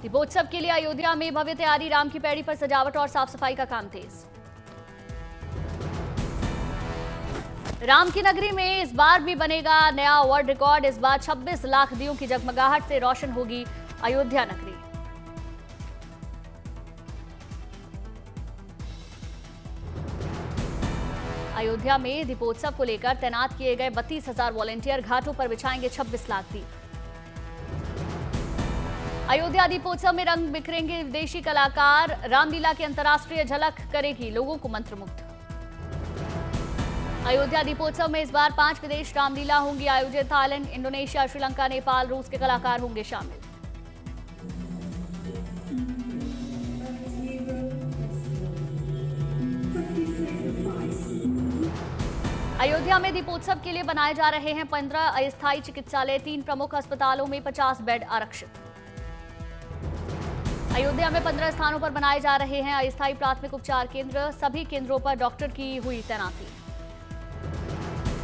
दीपोत्सव के लिए अयोध्या में भव्य तैयारी, राम की पैड़ी पर सजावट और साफ सफाई का काम तेज। राम की नगरी में इस बार भी बनेगा नया वर्ल्ड रिकॉर्ड। इस बार 26 लाख दियों की जगमगाहट से रोशन होगी अयोध्या नगरी। अयोध्या में दीपोत्सव को लेकर तैनात किए गए 32,000 वॉलंटियर घाटों पर बिछाएंगे 26 लाख दीप। अयोध्या दीपोत्सव में रंग बिखरेंगे विदेशी कलाकार, रामलीला की अंतर्राष्ट्रीय झलक करेगी लोगों को मंत्रमुग्ध। अयोध्या दीपोत्सव में इस बार 5 विदेश रामलीला होंगी आयोजित। थाईलैंड, इंडोनेशिया, श्रीलंका, नेपाल, रूस के कलाकार होंगे शामिल। अयोध्या में दीपोत्सव के लिए बनाए जा रहे हैं 15 अस्थायी चिकित्सालय, 3 प्रमुख अस्पतालों में 50 बेड आरक्षित। अयोध्या में 15 स्थानों पर बनाए जा रहे हैं अस्थायी प्राथमिक उपचार केंद्र, सभी केंद्रों पर डॉक्टर की हुई तैनाती।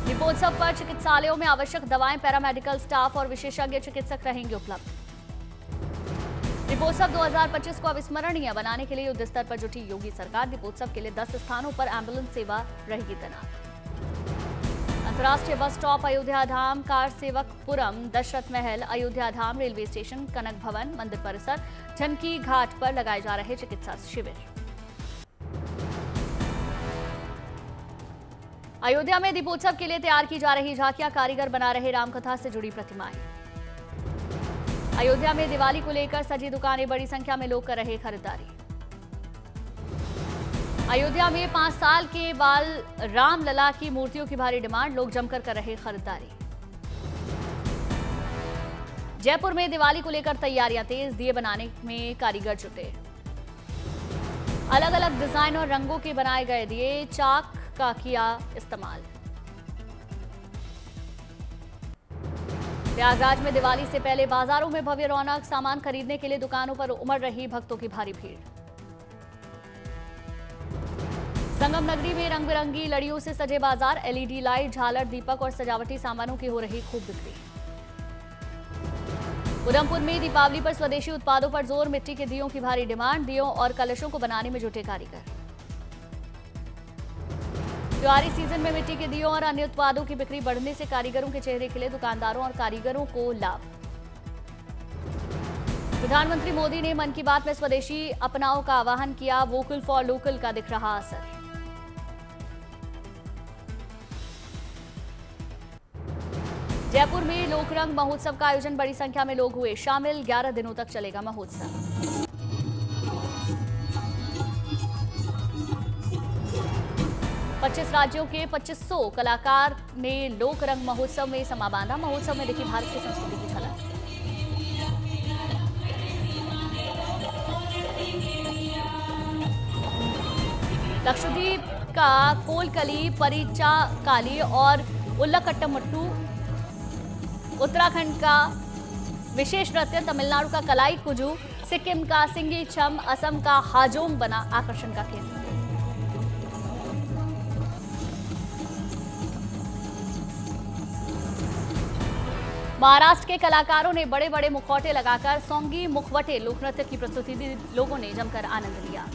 दीपोत्सव पर चिकित्सालयों में आवश्यक दवाएं, पैरामेडिकल स्टाफ और विशेषज्ञ चिकित्सक रहेंगे उपलब्ध। दीपोत्सव 2025 को अविस्मरणीय बनाने के लिए युद्ध स्तर पर जुटी योगी सरकार। दीपोत्सव के लिए 10 स्थानों पर एम्बुलेंस सेवा रहेगी तैनात। अंतर्राष्ट्रीय बस स्टॉप, अयोध्या धाम, कार सेवकपुरम, दशरथ महल, अयोध्या धाम, रेलवे स्टेशन, कनक भवन, मंदिर परिसर, झनकी घाट पर लगाए जा रहे चिकित्सा शिविर। अयोध्या में दीपोत्सव के लिए तैयार की जा रही झांकियां, कारीगर बना रहे रामकथा से जुड़ी प्रतिमाएं। अयोध्या में दिवाली को लेकर सजी दुकानें, बड़ी संख्या में लोग कर रहे खरीदारी। अयोध्या में 5 साल के बाल रामलला की मूर्तियों की भारी डिमांड, लोग जमकर कर रहे खरीदारी। जयपुर में दिवाली को लेकर तैयारियां तेज, दिए बनाने में कारीगर जुटे। अलग अलग डिजाइन और रंगों के बनाए गए दिए, चाक का किया इस्तेमाल। प्रयागराज में दिवाली से पहले बाजारों में भव्य रौनक, सामान खरीदने के लिए दुकानों पर उमड़ रही भक्तों की भारी भीड़। संगम नगरी में रंग बिरंगी लड़ियों से सजे बाजार, एलईडी लाइट, झालर, दीपक और सजावटी सामानों की हो रही खूब बिक्री। उधमपुर में दीपावली पर स्वदेशी उत्पादों पर जोर, मिट्टी के दियों की भारी डिमांड, दियों और कलशों को बनाने में जुटे कारीगर। त्योहारी सीजन में मिट्टी के दियों और अन्य उत्पादों की बिक्री बढ़ने से कारीगरों के चेहरे खिले, दुकानदारों और कारीगरों को लाभ। प्रधानमंत्री मोदी ने मन की बात में स्वदेशी अपनाओ का आह्वान किया, वोकल फॉर लोकल का दिख रहा असर। जयपुर में लोकरंग महोत्सव का आयोजन, बड़ी संख्या में लोग हुए शामिल। 11 दिनों तक चलेगा महोत्सव। पच्चीस राज्यों के 2500 कलाकार ने लोकरंग महोत्सव में समा बांधा। महोत्सव में देखी भारत की संस्कृति की झलक। लक्षद्वीप का कोलकली, परिचा काली और उल्लाकट्टमट्टू, उत्तराखंड का विशेष नृत्य, तमिलनाडु का कलाई कुजू, सिक्किम का सिंगी छम, असम का हाजोंग बना आकर्षण का केंद्र। महाराष्ट्र के कलाकारों ने बड़े बड़े मुखौटे लगाकर सोंगी मुखवटे लोकनृत्य की प्रस्तुति दी, लोगों ने जमकर आनंद लिया।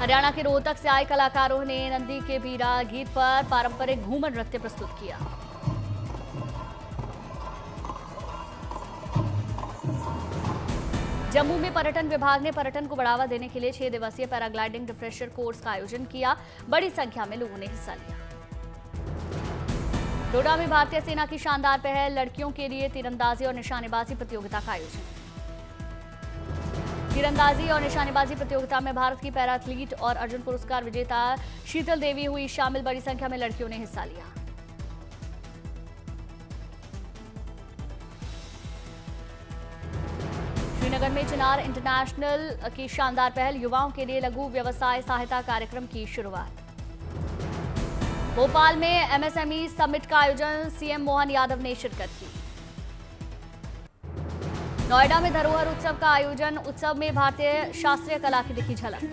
हरियाणा के रोहतक से आए कलाकारों ने नंदी के बीरा गीत पर पारंपरिक घूमर नृत्य प्रस्तुत किया। जम्मू में पर्यटन विभाग ने पर्यटन को बढ़ावा देने के लिए 6 दिवसीय पैराग्लाइडिंग रिफ्रेशर कोर्स का आयोजन किया। बड़ी संख्या में लोगों ने हिस्सा लिया। डोडा में भारतीय सेना की शानदार पहल, लड़कियों के लिए तीरंदाजी और निशानेबाजी प्रतियोगिता का आयोजन। तीरंदाजी और निशानेबाजी प्रतियोगिता में भारत की पैरा एथलीट और अर्जुन पुरस्कार विजेता शीतल देवी हुई शामिल। बड़ी संख्या में लड़कियों ने हिस्सा लिया। श्रीनगर में चिनार इंटरनेशनल की शानदार पहल, युवाओं के लिए लघु व्यवसाय सहायता कार्यक्रम की शुरुआत। भोपाल में एमएसएमई समिट का आयोजन, सीएम मोहन यादव ने शिरकत की। नोएडा में धरोहर उत्सव का आयोजन, उत्सव में भारतीय शास्त्रीय कला की दिखी झलक।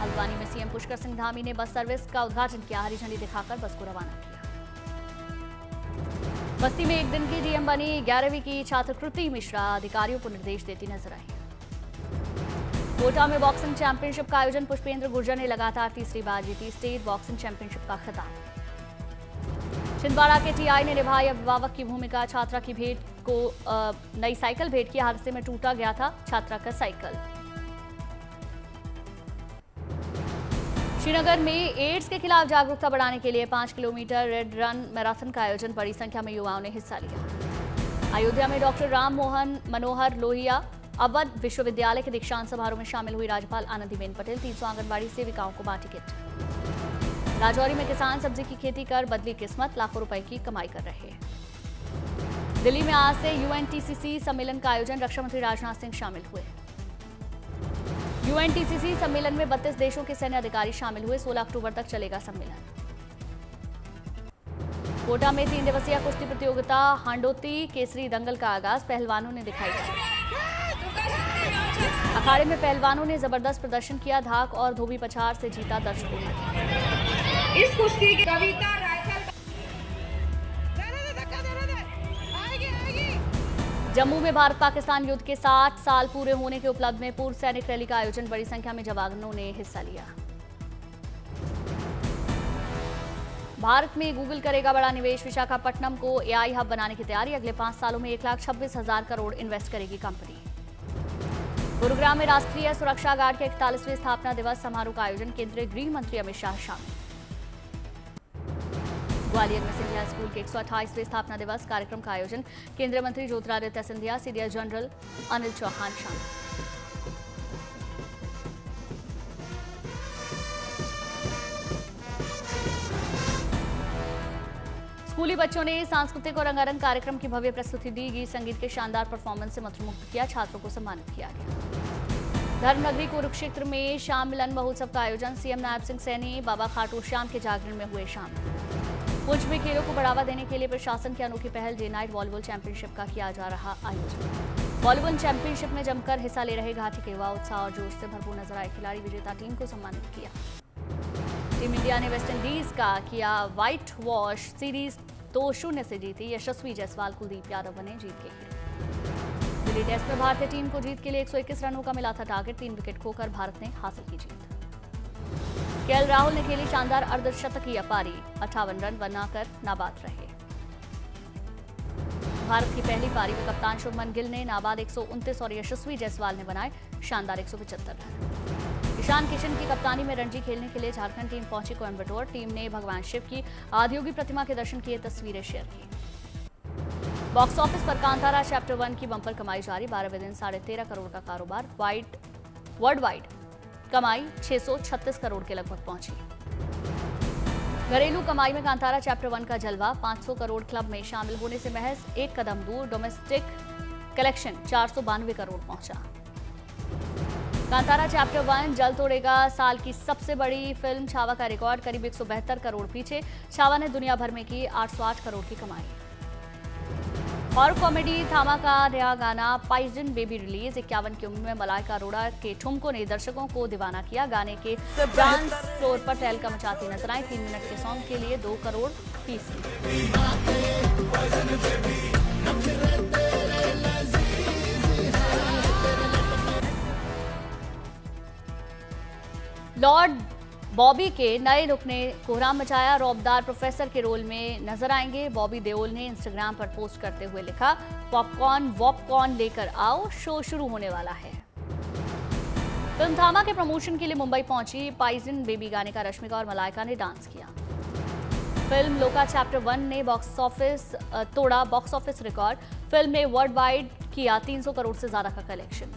हल्द्वानी पुष्कर सिंह धामी ने बस सर्विस का उद्घाटन किया। हरी झंडी दिखाकर बस को रवाना किया। बस्ती में एक दिन की डीएम बनी 11वीं की छात्र कृति मिश्रा अधिकारियों को निर्देश देती नजर आई। कोटा में बॉक्सिंग चैंपियनशिप का आयोजन, पुष्पेंद्र गुर्जर ने लगातार तीसरी बार जीती स्टेट बॉक्सिंग चैंपियनशिप का खिताब। छिंदवाड़ा के टीआई ने निभाई अभिभावक की भूमिका। छात्रा की भेंट को नई साइकिल भेंट की। हादसे में टूटा गया था छात्रा का साइकिल। श्रीनगर में एड्स के खिलाफ जागरूकता बढ़ाने के लिए 5 किलोमीटर रेड रन मैराथन का आयोजन, बड़ी संख्या में युवाओं ने हिस्सा लिया। अयोध्या में डॉक्टर राम मनोहर लोहिया अवध विश्वविद्यालय के दीक्षांत समारोह में शामिल हुई राज्यपाल आनंदीबेन पटेल। 300 आंगनबाड़ी सेविकाओं को बांटी किट। राजौरी में किसान सब्जी की खेती कर बदली किस्मत, लाखों रुपए की कमाई कर रहे हैं। दिल्ली में आज से यूएनटीसीसी सम्मेलन का आयोजन, रक्षा मंत्री राजनाथ सिंह शामिल हुए। यूएनटीसीसी सम्मेलन में 32 देशों के सैन्य अधिकारी शामिल हुए। 16 अक्टूबर तक चलेगा सम्मेलन। कोटा में 3 दिवसीय कुश्ती प्रतियोगिता हांडोती केसरी दंगल का आगाज, पहलवानों ने दिखाई ताकत। अखाड़े में पहलवानों ने जबरदस्त प्रदर्शन किया। धाक और धोबी पछाड़ से जीता दर्शकों ने। इस कुश्ती की कविता जम्मू में भारत पाकिस्तान युद्ध के 60 साल पूरे होने के उपलक्ष्य में पूर्व सैनिक रैली का आयोजन, बड़ी संख्या में जवानों ने हिस्सा लिया। भारत में गूगल करेगा बड़ा निवेश, विशाखापट्टनम को एआई हब बनाने की तैयारी। अगले 5 सालों में 1,26,000 करोड़ इन्वेस्ट करेगी कंपनी। गुरुग्राम में राष्ट्रीय सुरक्षा गार्ड के 41वें स्थापना दिवस समारोह का आयोजन, केंद्रीय गृह मंत्री अमित शाह शामिल। ग्वालियर में सिंधिया स्कूल के 128वें स्थापना दिवस कार्यक्रम का आयोजन, केंद्रीय मंत्री ज्योतिरादित्य सिंधिया, सीडीएस जनरल अनिल चौहान शामिल। स्कूली बच्चों ने सांस्कृतिक और रंगारंग कार्यक्रम की भव्य प्रस्तुति दी। गीत संगीत के शानदार परफॉर्मेंस से मंत्रमुग्ध किया। छात्रों को सम्मानित किया गया। धर्मनगरी कुरुक्षेत्र में श्याम मिलन महोत्सव का आयोजन, सीएम नायब सिंह सैनी बाबा खाटू श्याम के जागरण में हुए शामिल। पुंछ में खेलों को बढ़ावा देने के लिए प्रशासन की अनोखी पहल, डे नाइट वॉलीबॉल चैंपियनशिप का किया जा रहा आयोजन। वॉलीबॉल चैंपियनशिप में जमकर हिस्सा ले रहे घाटी के युवा उत्साह और जोश से भरपूर नजर आए। खिलाड़ी विजेता टीम को सम्मानित किया। टीम इंडिया ने वेस्टइंडीज का किया व्हाइट वॉश, सीरीज 2-0 से जीती। यशस्वी जायसवाल, कुलदीप यादव बने जीत के हीरो। दिल्ली टेस्ट में भारतीय टीम को जीत के लिए 121 रनों का मिला था टारगेट। 3 विकेट खोकर भारत ने हासिल की जीत। केएल राहुल ने खेली शानदार अर्धशतकीय पारी, 58 रन बनाकर नाबाद रहे। भारत की पहली पारी में कप्तान शुभमन गिल ने नाबाद 129 और यशस्वी जायसवाल ने बनाए शानदार 175 रन। ईशान किशन की कप्तानी में रणजी खेलने के लिए झारखंड टीम पहुंची कोयम्बटूर। टीम ने भगवान शिव की आदियोगी प्रतिमा के दर्शन किए, तस्वीरें शेयर की। बॉक्स ऑफिस पर कांतारा चैप्टर 1 की बंपर कमाई जारी, 12वें दिन 13.5 करोड़ का कारोबार। वर्ल्ड वाइड कमाई 636 करोड़ के लगभग पहुंची। घरेलू कमाई में कांतारा चैप्टर 1 का जलवा, 500 करोड़ क्लब में शामिल होने से महज एक कदम दूर। डोमेस्टिक कलेक्शन 492 करोड़ पहुंचा। कांतारा चैप्टर 1 जल तोड़ेगा साल की सबसे बड़ी फिल्म। छावा का रिकॉर्ड करीब 172 करोड़ पीछे। छावा ने दुनिया भर में की 808 करोड़ की कमाई। हॉरर कॉमेडी थामा का नया गाना पाइजन बेबी रिलीज। 51 की उम्र में मलाइका अरोड़ा के ठुमकों ने दर्शकों को दीवाना किया। गाने के डांस फ्लोर पर तहलका मचाती नजर आई। 3 मिनट के सॉन्ग के लिए 2 करोड़ फीस ली। लॉर्ड बॉबी के नए लुक ने कोहराम मचाया। रौबदार प्रोफेसर के रोल में नजर आएंगे। बॉबी देओल ने इंस्टाग्राम पर पोस्ट करते हुए लिखा, पॉपकॉर्न लेकर आओ, शो शुरू होने वाला है। फिल्म थामा के प्रमोशन के लिए मुंबई पहुंची पाइजन बेबी गाने का रश्मिका और मलाइका ने डांस किया। फिल्म लोका चैप्टर 1 ने तोड़ा बॉक्स ऑफिस रिकॉर्ड। फिल्म ने वर्ल्ड वाइड किया 300 करोड़ से ज्यादा का कलेक्शन।